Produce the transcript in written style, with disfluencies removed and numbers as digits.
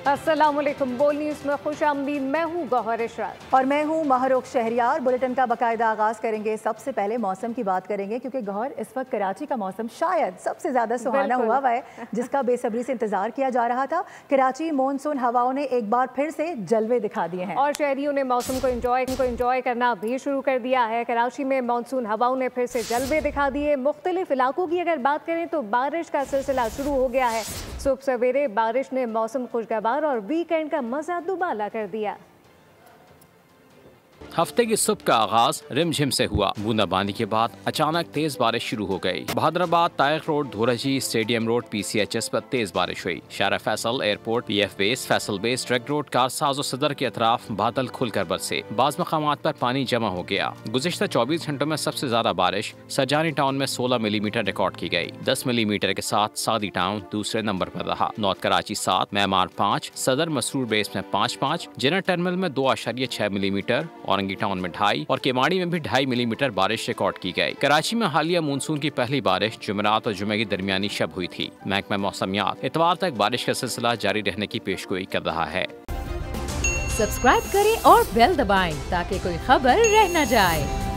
अस्सलामुअलैकुम। बोल न्यूज़ में खुशामदीद। मैं हूँ गौहर इशरात और मैं हूँ महरुख शहरियार। बुलेटिन का बाकायदा आगाज़ करेंगे। सबसे पहले मौसम की बात करेंगे क्योंकि गौहर इस वक्त कराची का मौसम शायद सबसे ज़्यादा सुहाना हुआ है, जिसका बेसब्री से इंतजार किया जा रहा था। कराची मॉनसून हवाओं ने एक बार फिर से जलवे दिखा दिए हैं और शहरियों ने मौसम को एंजॉय करना भी शुरू कर दिया है। कराची में मॉनसून हवाओं ने फिर से जलवे दिखा दिए। मुख्तलिफ इलाकों की अगर बात करें तो बारिश का सिलसिला शुरू हो गया है। सुबह सवेरे बारिश ने मौसम खुशगवार और वीकेंड का मजा दुबाला कर दिया। हफ्ते की सुबह का आगाज रिमझिम से हुआ। बूंदाबांदी के बाद अचानक तेज बारिश शुरू हो गई। बहादुराबाद, ताइक road, Dhoraji, stadium road, PCHS पर तेज बारिश हुई। शारा Faisal, airport, PF base, Faisal base, truck road, Karsaz और सदर के अतराफ बादल खुलकर बरसे। बाज़ मकामात पर पानी जमा हो गया। गुज़िश्ता 24 घंटों में सबसे ज्यादा बारिश सरजानी टाउन में 16 मिलीमीटर रिकॉर्ड की गई। 10 मिलीमीटर के साथ सादी टाउन दूसरे नंबर पर रहा। नॉर्थ कराची 7, मैमार 5, सदर मसरूर बेस में 5.5, जिना टर्मिनल में 2.6 मिलीमीटर, औरंगी टाउन में 2.5 और केमाड़ी में भी 2.5 मिलीमीटर बारिश रिकॉर्ड की गई। कराची में हालिया मानसून की पहली बारिश जुमेरात और जुमे की दरमियानी शब हुई थी। महकमा मौसमियात इतवार तक बारिश का सिलसिला जारी रहने की पेशगोई कर रहा है। सब्सक्राइब करें और बेल दबाएं ताकि कोई खबर रह न जाए।